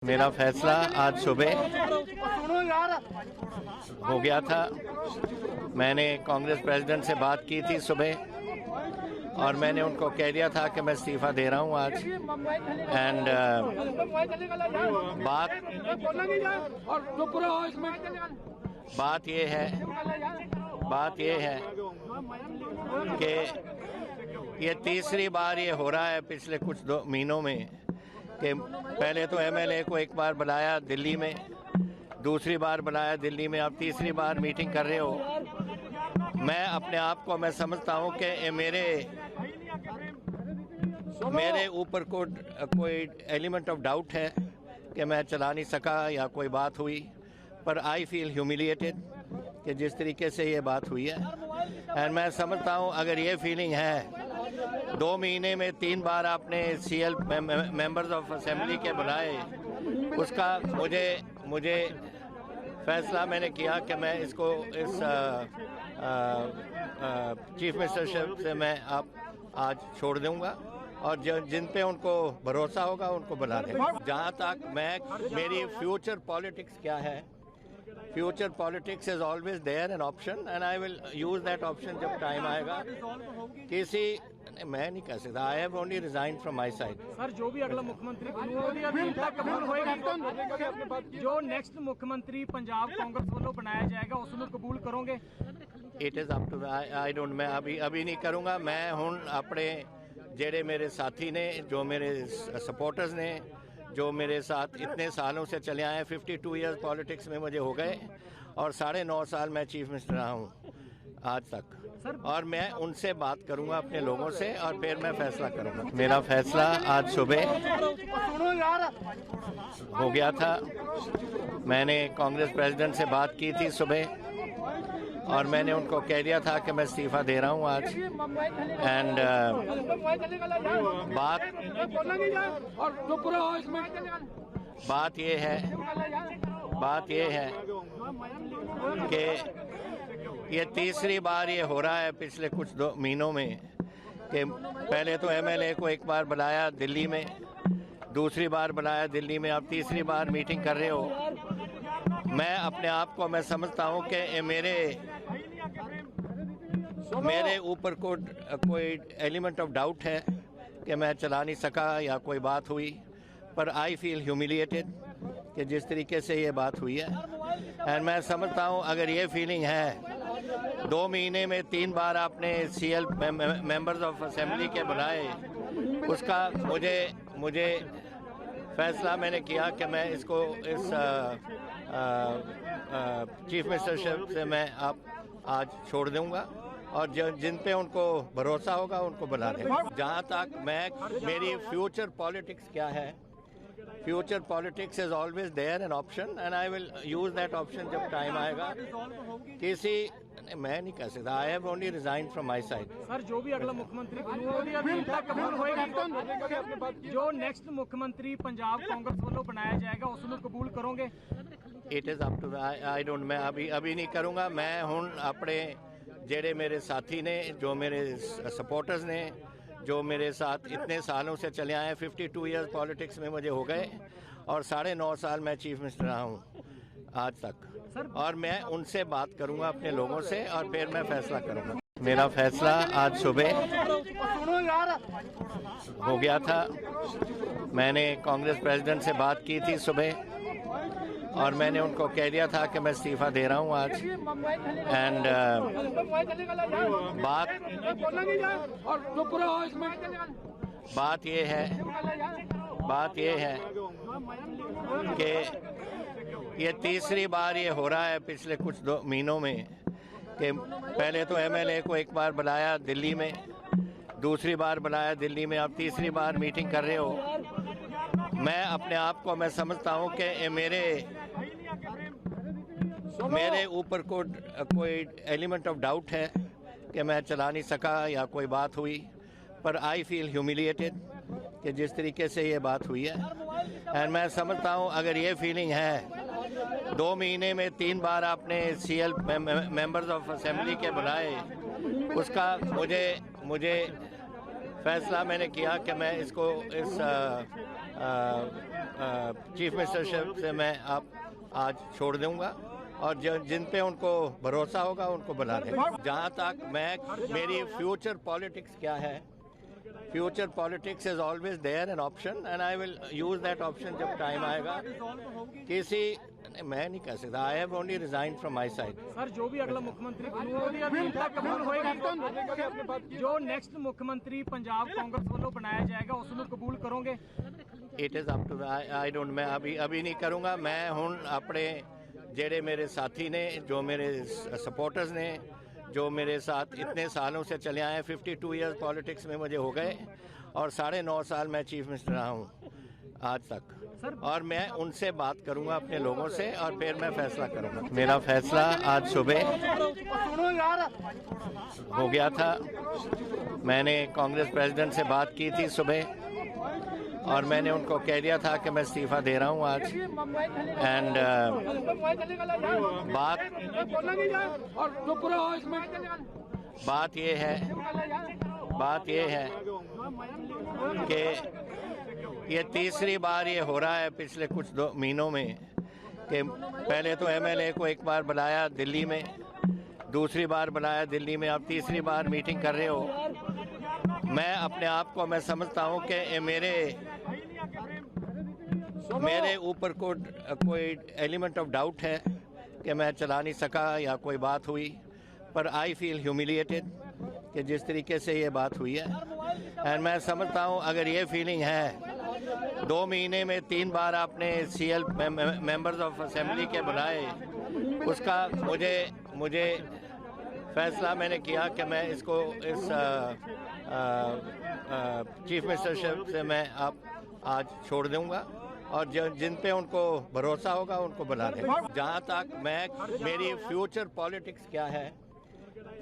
मेरा फैसला आज सुबह हो गया था। मैंने कांग्रेस प्रेसिडेंट से बात की थी सुबह और मैंने उनको कह दिया था कि मैं इस्तीफ़ा दे रहा हूं आज। एंड बात ये है कि ये तीसरी बार ये हो रहा है पिछले कुछ 2 महीनों में कि पहले तो एमएलए को एक बार बुलाया दिल्ली में, दूसरी बार बुलाया दिल्ली में, अब तीसरी बार मीटिंग कर रहे हो। मैं अपने आप को मैं समझता हूं कि मेरे ऊपर कोई एलिमेंट ऑफ डाउट है कि मैं चला नहीं सका या कोई बात हुई, पर आई फील ह्यूमिलिएटेड कि जिस तरीके से ये बात हुई है। एंड मैं समझता हूं अगर ये फीलिंग है 2 महीने में 3 बार आपने सीएल मेंबर्स ऑफ असेंबली के बुलाए, उसका मुझे फैसला मैंने किया कि मैं इसको इस चीफ मिनिस्टरशिप से मैं आज छोड़ दूंगा और जिन पे उनको भरोसा होगा उनको बुला देंगे। जहाँ तक मेरी फ्यूचर पॉलिटिक्स क्या है, future politics is always there an option and I will use that option जब टाइम आएगा। मैं नहीं कह सकता, I have only resign from my side. Sir जो भी अगला मुख्यमंत्री कबूल होएगा, जो नेक्स्ट मुख्यमंत्री पंजाब कांग्रेस वालों बनाया जाएगा उसमें कबूल करोगे? It is up to I don't, मैं अभी नहीं करूंगा। मैं हूं अपने जेड़े मेरे साथी ने, जो मेरे सपोर्टर्स ने, जो मेरे साथ इतने सालों से चले आए, 52 ईयर्स पॉलिटिक्स में मुझे हो गए और 9.5 साल मैं चीफ मिनिस्टर रहा हूँ आज तक, और मैं उनसे बात करूंगा अपने लोगों से और फिर मैं फैसला करूंगा। मेरा फैसला आज सुबह हो गया था। मैंने कांग्रेस प्रेसिडेंट से बात की थी सुबह और मैंने उनको कह दिया था कि मैं इस्तीफ़ा दे रहा हूं आज। एंड बात ये है कि ये तीसरी बार ये हो रहा है पिछले कुछ 2 महीनों में कि पहले तो एमएलए को एक बार बुलाया दिल्ली में, दूसरी बार बुलाया दिल्ली में, अब तीसरी बार मीटिंग कर रहे हो। मैं अपने आप को मैं समझता हूं कि मेरे ऊपर कोई एलिमेंट ऑफ डाउट है कि मैं चला नहीं सका या कोई बात हुई, पर आई फील ह्यूमिलिएटेड कि जिस तरीके से ये बात हुई है। एंड मैं समझता हूं अगर ये फीलिंग है 2 महीने में 3 बार आपने सीएल मेंबर्स ऑफ असेंबली के बुलाए, उसका मुझे फैसला मैंने किया कि मैं इसको इस चीफ मिनिस्टरशिप से मैं आज छोड़ दूंगा और जिन पे उनको भरोसा होगा उनको बुला देंगे। जहाँ तक मेरी फ्यूचर पॉलिटिक्स क्या है, future politics is always there an option and I will use that option जब टाइम आएगा। मैं नहीं कह सकता, I have only resign from my side. Sir जो भी अगला मुख्यमंत्री कबूल होएगा, जो नेक्स्ट मुख्यमंत्री पंजाब कांग्रेस वालों बनाया जाएगा उसमें कबूल करोगे? It is up to I don't, मैं अभी नहीं करूंगा। मैं हूं अपने जेड़े मेरे साथी ने, जो मेरे सपोर्टर्स ने, जो मेरे साथ इतने सालों से चले आए, 52 ईयर्स पॉलिटिक्स में मुझे हो गए और 9.5 साल मैं चीफ मिनिस्टर रहा हूँ आज तक, और मैं उनसे बात करूंगा अपने लोगों से और फिर मैं फैसला करूंगा। मेरा फैसला आज सुबह हो गया था। मैंने कांग्रेस प्रेसिडेंट से बात की थी सुबह और मैंने उनको कह दिया था कि मैं इस्तीफ़ा दे रहा हूं आज। एंड बात ये है कि ये तीसरी बार ये हो रहा है पिछले कुछ 2 महीनों में कि पहले तो एमएलए को एक बार बुलाया दिल्ली में, दूसरी बार बुलाया दिल्ली में, अब तीसरी बार मीटिंग कर रहे हो। मैं अपने आप को मैं समझता हूं कि मेरे ऊपर कोई एलिमेंट ऑफ डाउट है कि मैं चला नहीं सका या कोई बात हुई, पर आई फील ह्यूमिलिएटेड कि जिस तरीके से ये बात हुई है। एंड मैं समझता हूं अगर ये फीलिंग है 2 महीने में 3 बार आपने सीएल मेंबर्स ऑफ असेंबली के बुलाए, उसका मुझे फैसला मैंने किया कि मैं इसको इस चीफ मिनिस्टरशिप से मैं आप आज छोड़ दूंगा और जिन पे उनको भरोसा होगा उनको बना देंगे। जहाँ तक मेरी फ्यूचर पॉलिटिक्स क्या है, future politics is always there an option and I will use that option जब टाइम आएगा। मैं नहीं कह सकता, I have only resign from my side. Sir जो भी अगला मुख्यमंत्री बनूगा कबूल होएगा, जो नेक्स्ट मुख्यमंत्री पंजाब कांग्रेस वालों बनाया जाएगा उसको कबूल करोगे? It is up to I don't, मैं अभी नहीं करूँगा। मैं हूँ अपने जेड़े मेरे साथी ने, जो मेरे सपोर्टर्स ने, जो मेरे साथ इतने सालों से चले आए, 52 ईयर्स पॉलिटिक्स में मुझे हो गए और 9.5 साल मैं चीफ मिनिस्टर रहा हूँ आज तक। और मैं उनसे बात करूंगा अपने लोगों से और फिर मैं फैसला करूंगा। मेरा फैसला आज सुबह हो गया था। मैंने कांग्रेस प्रेसिडेंट से बात की थी सुबह और मैंने उनको कह दिया था कि मैं इस्तीफा दे रहा हूं आज। एंड बात ये है कि ये तीसरी बार ये हो रहा है पिछले कुछ 2 महीनों में कि पहले तो एमएलए को एक बार बुलाया दिल्ली में, दूसरी बार बुलाया दिल्ली में, अब तीसरी बार मीटिंग कर रहे हो। मैं अपने आप को मैं समझता हूँ कि मेरे ऊपर कोई एलिमेंट ऑफ डाउट है कि मैं चला नहीं सका या कोई बात हुई, पर आई फील ह्यूमिलिएटेड कि जिस तरीके से ये बात हुई है। एंड मैं समझता हूँ अगर ये फीलिंग है, 2 महीने में 3 बार आपने सीएल मेंबर्स ऑफ असेंबली के बुलाए, उसका मुझे फैसला मैंने किया कि मैं इसको इस चीफ मिनिस्टरशिप से मैं आज छोड़ दूंगा और जिन पे उनको भरोसा होगा उनको बना देंगे। जहाँ तक मेरी फ्यूचर पॉलिटिक्स क्या है,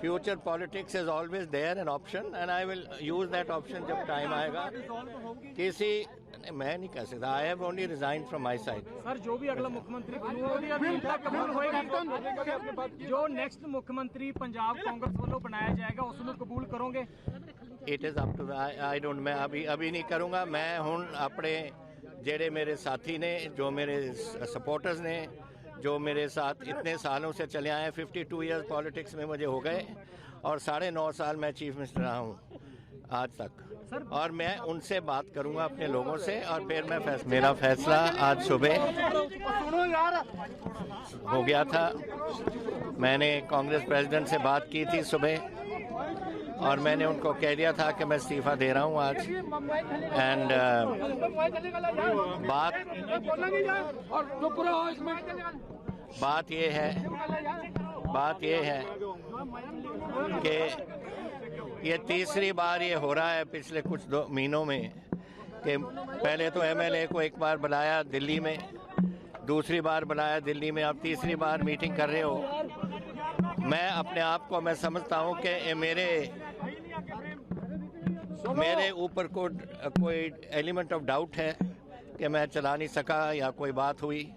future politics is always there an option and I will use that option जब टाइम आएगा। मैं नहीं कह सकता, I have only resign from my side. Sir जो भी अगला मुख्यमंत्री बनूगा कबूल होएगा, जो नेक्स्ट मुख्यमंत्री पंजाब कांग्रेस वालों बनाया जाएगा उसको कबूल करोगे? It is up to I don't, मैं अभी नहीं करूँगा। मैं हूँ अपने जेड़े मेरे साथी ने, जो मेरे सपोर्टर्स ने, जो मेरे साथ इतने सालों से चले आए, 52 ईयर्स पॉलिटिक्स में मुझे हो गए और 9.5 साल मैं चीफ मिनिस्टर रहा हूँ आज तक। और मैं उनसे बात करूंगा अपने लोगों से और फिर मैं मेरा फैसला आज सुबह हो गया था। मैंने कांग्रेस प्रेसिडेंट से बात की थी सुबह और मैंने उनको कह दिया था कि मैं इस्तीफा दे रहा हूं आज। एंड बात ये है कि ये तीसरी बार ये हो रहा है पिछले कुछ 2 महीनों में कि पहले तो एमएलए को एक बार बुलाया दिल्ली में, दूसरी बार बुलाया दिल्ली में, अब तीसरी बार मीटिंग कर रहे हो। मैं अपने आप को मैं समझता हूँ कि मेरे ऊपर कोई एलिमेंट ऑफ डाउट है कि मैं चला नहीं सका या कोई बात हुई,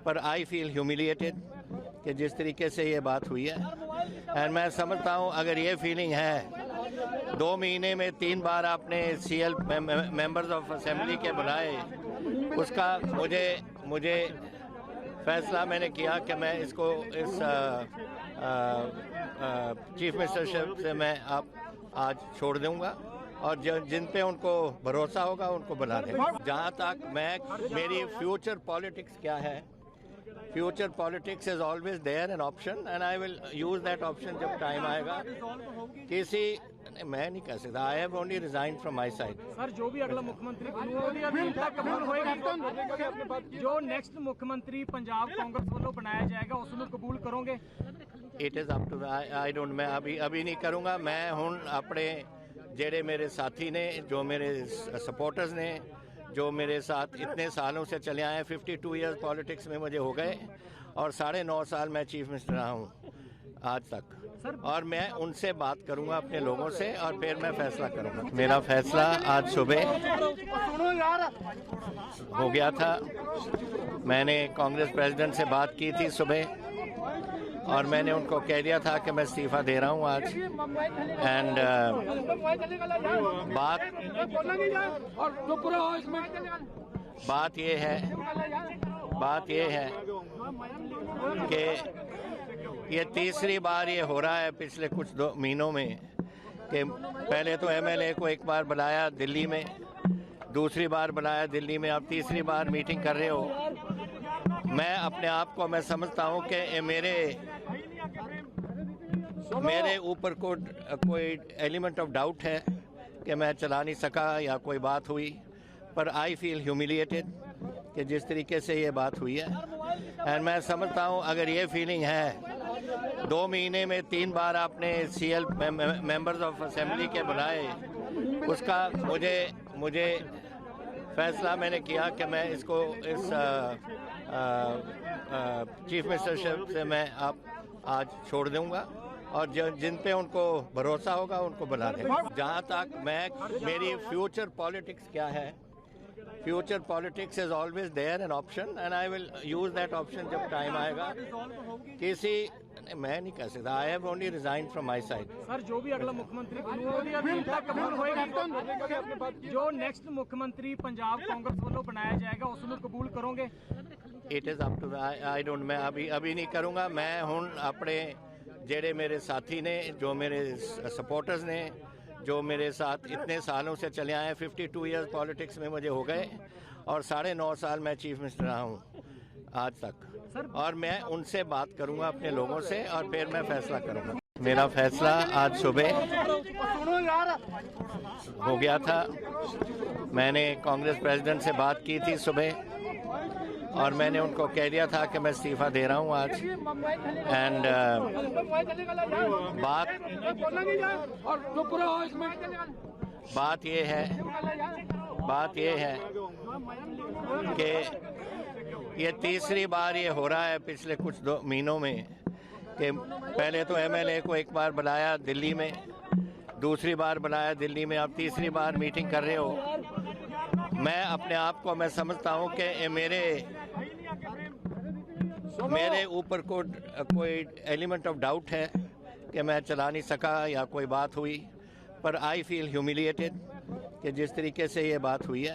पर आई फील ह्यूमिलिएटेड कि जिस तरीके से ये बात हुई है। एंड मैं समझता हूँ अगर ये फीलिंग है, 2 महीने में 3 बार आपने सीएल मेंबर्स ऑफ असेंबली के बुलाए, उसका मुझे फैसला मैंने किया कि मैं इसको इस चीफ मिनिस्टरशिप से मैं आज छोड़ दूंगा और जिन पे उनको भरोसा होगा उनको बना देंगे। जहाँ तक मेरी फ्यूचर पॉलिटिक्स क्या है, future politics is always there an option and I will use that option जब टाइम आएगा। मैं नहीं कह सकता, I have only resign from my side. Sir जो भी अगला मुख्यमंत्री बनूगा कबूल होएगा, जो नेक्स्ट मुख्यमंत्री पंजाब कांग्रेस वालों बनाया जाएगा उसको कबूल करोगे? It is up to I don't, मैं अभी नहीं करूँगा। मैं हूँ अपने जेड़े मेरे साथी ने, जो मेरे सपोर्टर्स ने, जो मेरे साथ इतने सालों से चले आए, 52 ईयर्स पॉलिटिक्स में मुझे हो गए और 9.5 साल मैं चीफ मिनिस्टर रहा हूँ आज तक। और मैं उनसे बात करूंगा अपने लोगों से और फिर मैं फैसला करूंगा। मेरा फैसला आज सुबह हो गया था। मैंने कांग्रेस प्रेसिडेंट से बात की थी सुबह और मैंने उनको कह दिया था कि मैं इस्तीफा दे रहा हूं आज। एंड बात ये है कि ये तीसरी बार ये हो रहा है पिछले कुछ 2 महीनों में कि पहले तो एमएलए को एक बार बुलाया दिल्ली में, दूसरी बार बुलाया दिल्ली में, अब तीसरी बार मीटिंग कर रहे हो। मैं अपने आप को मैं समझता हूँ कि मेरे ऊपर कोई एलिमेंट ऑफ डाउट है कि मैं चला नहीं सका या कोई बात हुई, पर आई फील ह्यूमिलिएटेड कि जिस तरीके से ये बात हुई है। एंड मैं समझता हूँ अगर ये फीलिंग है 2 महीने में 3 बार आपने सीएल मेंबर्स ऑफ असेंबली के बुलाए, उसका मुझे फैसला मैंने किया कि मैं इसको इस चीफ मिनिस्टरशिप से मैं आज छोड़ दूंगा और जिन पे उनको भरोसा होगा उनको बुला दें। जहाँ तक मेरी फ्यूचर पॉलिटिक्स क्या है, future politics is always there an option and I will use that option जब टाइम आएगा। मैं नहीं कह सकता, I have only resign from my side. Sir जो भी अगला मुख्यमंत्री कबूल होएगा, जो नेक्स्ट मुख्यमंत्री पंजाब कांग्रेस वालों बनाया जाएगा उसको कबूल करोगे? It is up to I don't, मैं अभी नहीं करूँगा। मैं हूँ अपने जेड़े मेरे साथी ने, जो मेरे सपोर्टर्स ने, जो मेरे साथ इतने सालों से चले आए, 52 ईयर्स पॉलिटिक्स में मुझे हो गए और 9.5 साल मैं चीफ मिनिस्टर रहा हूँ आज तक, और मैं उनसे बात करूँगा अपने लोगों से और फिर मैं फैसला करूँगा। मेरा फैसला आज सुबह हो गया था। मैंने कांग्रेस प्रेसिडेंट से बात की थी सुबह और मैंने उनको कह दिया था कि मैं इस्तीफा दे रहा हूँ आज। एंड बात ये है कि ये तीसरी बार ये हो रहा है पिछले कुछ 2 महीनों में कि पहले तो एमएलए को एक बार बुलाया दिल्ली में, दूसरी बार बुलाया दिल्ली में, अब तीसरी बार मीटिंग कर रहे हो। मैं अपने आप को मैं समझता हूँ कि मेरे ऊपर कोई एलिमेंट ऑफ डाउट है कि मैं चला नहीं सका या कोई बात हुई, पर आई फील ह्यूमिलिएटेड कि जिस तरीके से ये बात हुई है।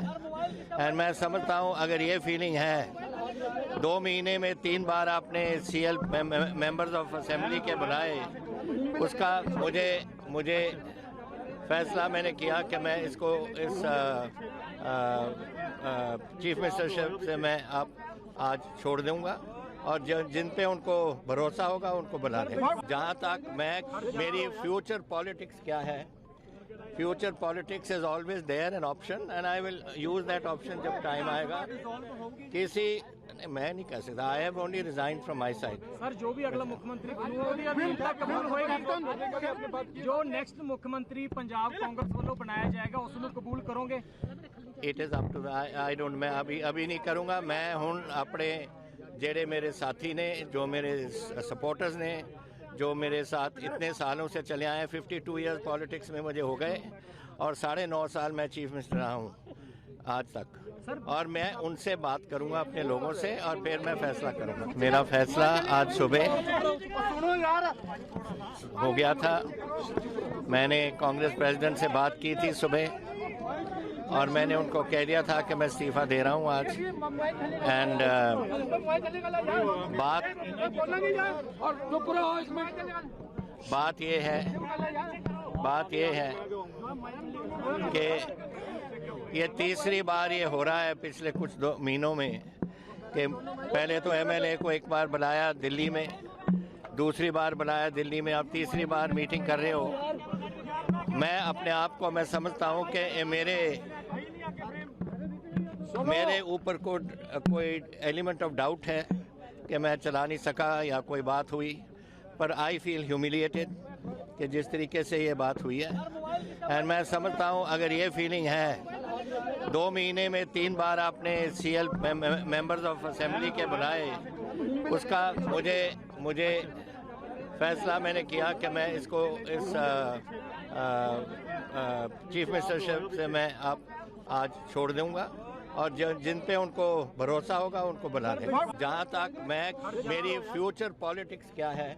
एंड मैं समझता हूँ अगर ये फीलिंग है 2 महीने में 3 बार आपने सीएल मेंबर्स ऑफ असेंबली के बुलाए, उसका मुझे फैसला मैंने किया कि मैं इसको इस चीफ मिनिस्टरशिप से मैं आज छोड़ दूंगा और जिन पे उनको भरोसा होगा उनको बुला दें। जहाँ तक मेरी फ्यूचर पॉलिटिक्स क्या है, future politics is always there an option and I will use that option जब टाइम आएगा। मैं नहीं कह सकता, I have only resign from my side. Sir जो भी अगला मुख्यमंत्री कबूल होएगा, जो नेक्स्ट मुख्यमंत्री पंजाब कांग्रेस वालों बनाया जाएगा उसको कबूल करोगे? It is up to I don't, मैं अभी नहीं करूँगा। मैं हूँ अपने जेड़े मेरे साथी ने, जो मेरे सपोर्टर्स ने, जो मेरे साथ इतने सालों से चले आए, 52 ईयर्स पॉलिटिक्स में मुझे हो गए और 9.5 साल मैं चीफ मिनिस्टर रहा हूँ आज तक, और मैं उनसे बात करूंगा अपने लोगों से और फिर मैं फैसला करूंगा। मेरा फैसला आज सुबह हो गया था। मैंने कांग्रेस प्रेसिडेंट से बात की थी सुबह और मैंने उनको कह दिया था कि मैं इस्तीफा दे रहा हूँ आज। एंड बात ये है कि ये तीसरी बार ये हो रहा है पिछले कुछ 2 महीनों में कि पहले तो एमएलए को एक बार बुलाया दिल्ली में, दूसरी बार बुलाया दिल्ली में, अब तीसरी बार मीटिंग कर रहे हो। मैं अपने आप को मैं समझता हूँ कि मेरे ऊपर कोई एलिमेंट ऑफ डाउट है कि मैं चला नहीं सका या कोई बात हुई, पर आई फील ह्यूमिलिएटेड कि जिस तरीके से ये बात हुई है। एंड मैं समझता हूँ अगर ये फीलिंग है 2 महीने में 3 बार आपने सीएल मेंबर्स ऑफ असेंबली के बुलाए, उसका मुझे फैसला मैंने किया कि मैं इसको इस चीफ मिनिस्टरशिप से मैं आज छोड़ दूंगा और जिन पे उनको भरोसा होगा उनको बुला दें। जहाँ तक मेरी फ्यूचर पॉलिटिक्स क्या है,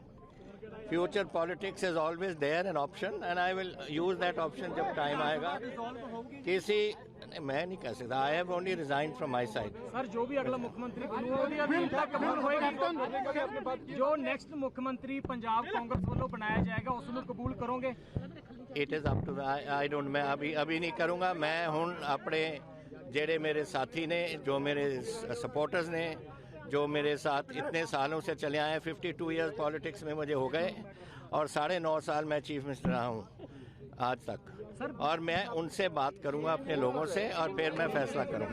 future politics is always there an option and I will use that option जब टाइम आएगा। नहीं, मैं नहीं कह सकता। I have only resign from my side. Sir जो भी अगला मुख्यमंत्री बनूगा ਉਹਦੀ ਅਧੀਨਤਾ ਕਬੂਲ ਹੋਏਗੀ। ਜੋ ਨੈਕਸਟ ਮੁੱਖ ਮੰਤਰੀ ਪੰਜਾਬ ਕਾਂਗਰਸ ਵੱਲੋਂ ਬਣਾਇਆ ਜਾਏਗਾ ਉਸ ਨੂੰ ਕਬੂਲ ਕਰੋਗੇ? It is up to I don't, मैं अभी नहीं करूँगा। मैं हूँ अपने जेड़े मेरे साथी ने, जो मेरे सपोर्टर्स ने, जो मेरे साथ इतने सालों से चले आए, 52 ईयर्स पॉलिटिक्स में मुझे हो गए और 9.5 साल मैं चीफ मिनिस्टर रहा हूँ आज तक, और मैं उनसे बात करूँगा अपने लोगों से और फिर मैं फैसला करूँगा।